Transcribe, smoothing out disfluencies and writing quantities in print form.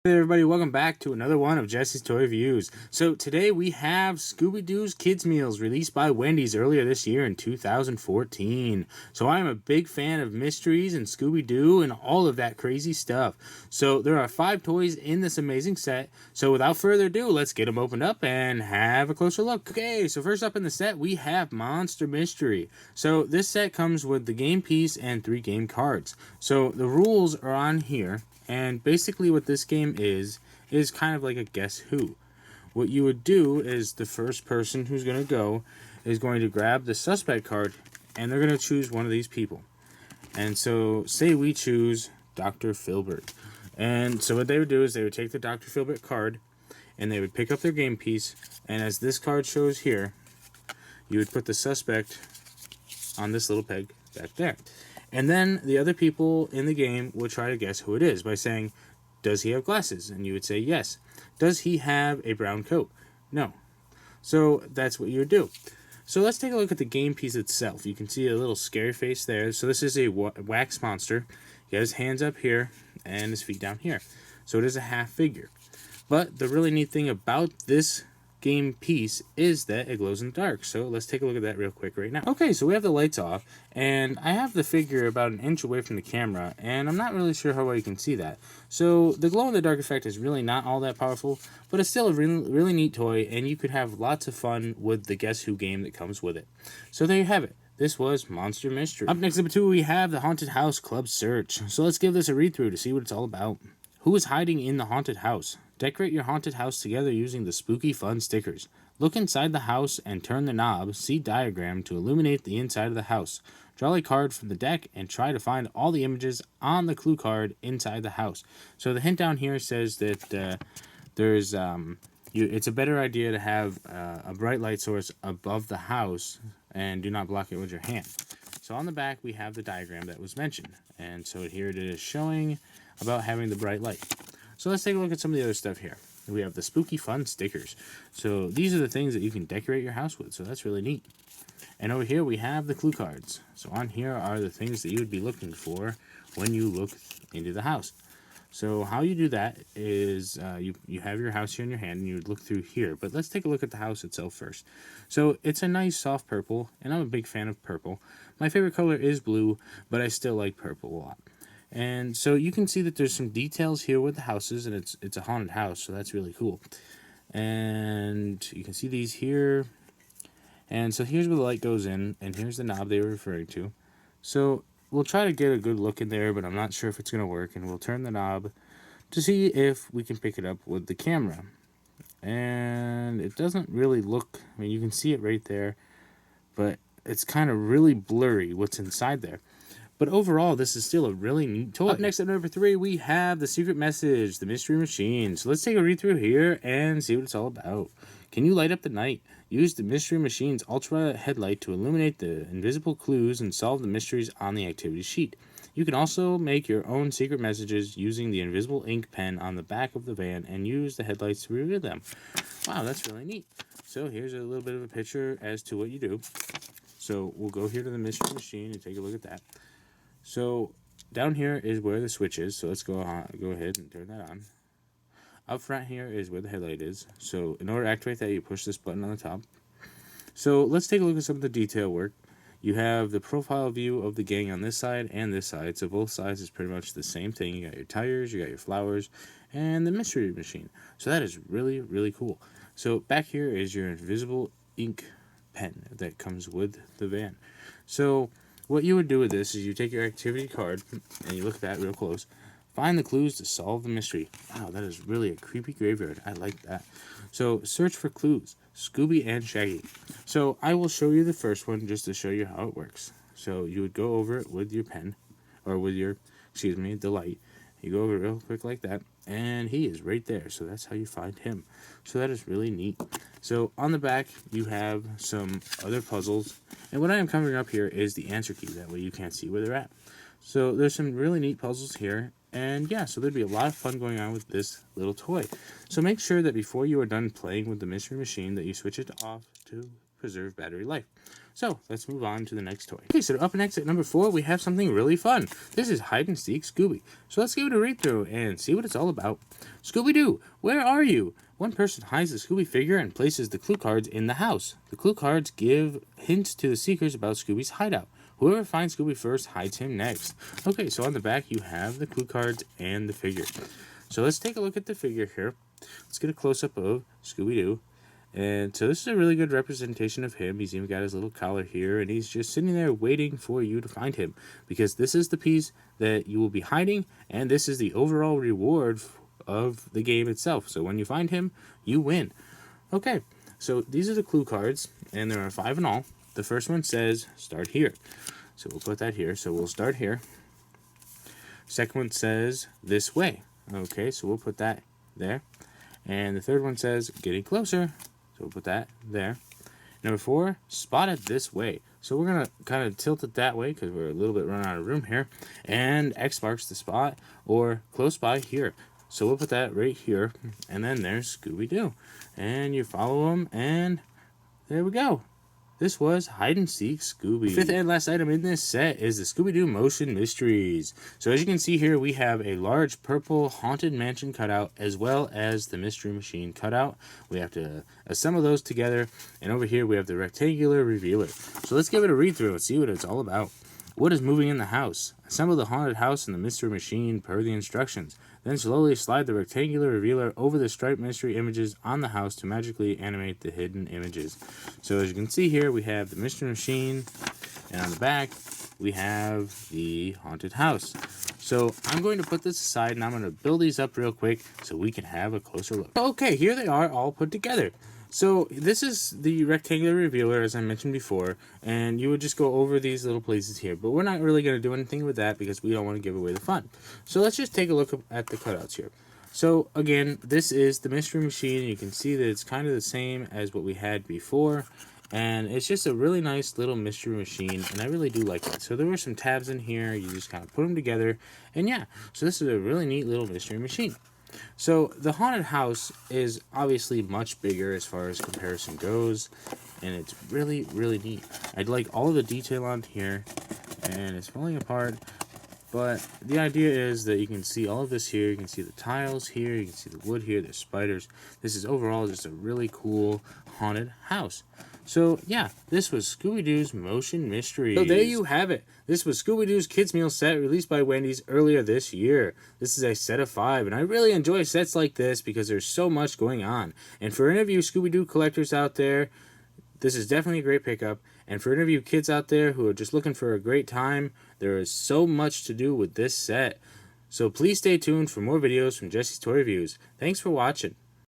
Hey everybody, welcome back to another one of Jesse's Toy Reviews. So today we have Scooby-Doo's Kids Meals, released by Wendy's earlier this year in 2014. So I am a big fan of mysteries and Scooby-Doo and all of that crazy stuff. So there are 5 toys in this amazing set. So without further ado, let's get them opened up and have a closer look. Okay, so first up in the set we have Monster Mystery. So this set comes with the game piece and 3 game cards. So the rules are on here. And basically what this game is kind of like a guess who. What you would do is the first person who's going to go is going to grab the suspect card and they're going to choose one of these people. And so say we choose Dr. Filbert. And so what they would do is they would take the Dr. Filbert card and they would pick up their game piece. And as this card shows here, you would put the suspect on this little peg back there. And then the other people in the game will try to guess who it is by saying, does he have glasses? And you would say yes. Does he have a brown coat? No. So that's what you would do. So let's take a look at the game piece itself. You can see a little scary face there. So this is a wax monster. He has his hands up here and his feet down here. So it is a half figure. But the really neat thing about this game piece is that it glows in the dark. So let's take a look at that real quick right now. Okay, so we have the lights off and I have the figure about an inch away from the camera and I'm not really sure how well you can see that. So the glow in the dark effect is really not all that powerful, but it's still a really neat toy and you could have lots of fun with the Guess Who game that comes with it. So there you have it. This was Monster Mystery. Up next, number 2, we have the Haunted House Club Search. So let's give this a read through to see what it's all about. Who is hiding in the haunted house? Decorate your haunted house together using the spooky fun stickers. Look inside the house and turn the knob, see diagram to illuminate the inside of the house. Draw a card from the deck and try to find all the images on the clue card inside the house. So the hint down here says that it's a better idea to have a bright light source above the house and do not block it with your hand. So on the back we have the diagram that was mentioned. And so here it is showing about having the bright light. So let's take a look at some of the other stuff here. We have the spooky fun stickers. So these are the things that you can decorate your house with. So that's really neat. And over here we have the clue cards. So on here are the things that you would be looking for when you look into the house. So how you do that is you have your house here in your hand and you would look through here. But let's take a look at the house itself first. So it's a nice soft purple and I'm a big fan of purple. My favorite color is blue, but I still like purple a lot. And so you can see that there's some details here with the houses, and it's a haunted house, so that's really cool. And you can see these here. And so here's where the light goes in, and here's the knob they were referring to. So we'll try to get a good look in there, but I'm not sure if it's going to work. And we'll turn the knob to see if we can pick it up with the camera. And it doesn't really look, I mean, you can see it right there, but it's kind of really blurry what's inside there. But overall, this is still a really neat toy. Up next at number 3, we have the Secret Message, the Mystery Machine. So let's take a read through here and see what it's all about. Can you light up the night? Use the Mystery Machine's ultraviolet headlight to illuminate the invisible clues and solve the mysteries on the activity sheet. You can also make your own secret messages using the invisible ink pen on the back of the van and use the headlights to reveal them. Wow, that's really neat. So here's a little bit of a picture as to what you do. So we'll go here to the Mystery Machine and take a look at that. So down here is where the switch is, so let's go ahead and turn that on. Up front here is where the headlight is, so in order to activate that you push this button on the top. So let's take a look at some of the detail work. You have the profile view of the gang on this side and this side, so both sides is pretty much the same thing. You got your tires, you got your flowers, and the mystery machine. So that is really cool. So back here is your invisible ink pen that comes with the van. So what you would do with this is you take your activity card and you look at that real close. Find the clues to solve the mystery. Wow, that is really a creepy graveyard. I like that. So search for clues. Scooby and Shaggy. So I will show you the first one just to show you how it works. So you would go over it with your pen, or with your, the light. You go over it real quick like that, and he is right there. So that's how you find him. So that is really neat. So on the back, you have some other puzzles. And what I am covering up here is the answer key. That way you can't see where they're at. So there's some really neat puzzles here. And yeah, so there'd be a lot of fun going on with this little toy. So make sure that before you are done playing with the mystery machine that you switch it off to preserve battery life. So let's move on to the next toy. Okay, so up next at number 4, we have something really fun. This is Hide and Seek Scooby. So let's give it a read through and see what it's all about. Scooby-Doo, where are you? One person hides the Scooby figure and places the clue cards in the house. The clue cards give hints to the seekers about Scooby's hideout. Whoever finds Scooby first hides him next. Okay, so on the back you have the clue cards and the figure. So let's take a look at the figure here. Let's get a close-up of Scooby-Doo. And so this is a really good representation of him. He's even got his little collar here, and he's just sitting there waiting for you to find him, because this is the piece that you will be hiding, and this is the overall reward of the game itself. So when you find him, you win. Okay, so these are the clue cards, and there are 5 in all. The first one says start here, so we'll put that here. So we'll start here. Second one says this way. Okay, so we'll put that there. And the third one says getting closer. So we'll put that there. Number 4, spot it this way. So we're going to kind of tilt it that way because we're a little bit running out of room here. And X marks the spot, or close by here. So we'll put that right here. And then there's Scooby-Doo. And you follow him, and there we go. This was Hide and Seek Scooby. The 5th and last item in this set is the Scooby-Doo Motion Mysteries. So as you can see here, we have a large purple Haunted Mansion cutout as well as the Mystery Machine cutout. We have to assemble those together. And over here we have the rectangular revealer. So let's give it a read through and see what it's all about. What is moving in the house? Assemble the haunted house and the mystery machine per the instructions. Then slowly slide the rectangular revealer over the striped mystery images on the house to magically animate the hidden images. So as you can see here, we have the mystery machine, and on the back, we have the haunted house. So I'm going to put this aside, and I'm going to build these up real quick so we can have a closer look. Okay, here they are all put together. So this is the rectangular revealer, as I mentioned before, and you would just go over these little places here, but we're not really going to do anything with that because we don't want to give away the fun. So let's just take a look at the cutouts here. So again, this is the mystery machine. You can see that it's kind of the same as what we had before, and it's just a really nice little mystery machine, and I really do like it. So there were some tabs in here. You just kind of put them together, and yeah, so this is a really neat little mystery machine. So the haunted house is obviously much bigger as far as comparison goes, and it's really, really neat. I like all of the detail on here, and it's falling apart, but the idea is that you can see all of this here. You can see the tiles here, you can see the wood here, there's spiders. This is overall just a really cool haunted house. So yeah, this was Scooby-Doo's Motion Mysteries. So there you have it. This was Scooby-Doo's Kids Meal set released by Wendy's earlier this year. This is a set of 5, and I really enjoy sets like this because there's so much going on. And for any of you Scooby-Doo collectors out there, this is definitely a great pickup. And for any of you kids out there who are just looking for a great time, there is so much to do with this set. So please stay tuned for more videos from Jesse's Toy Reviews. Thanks for watching.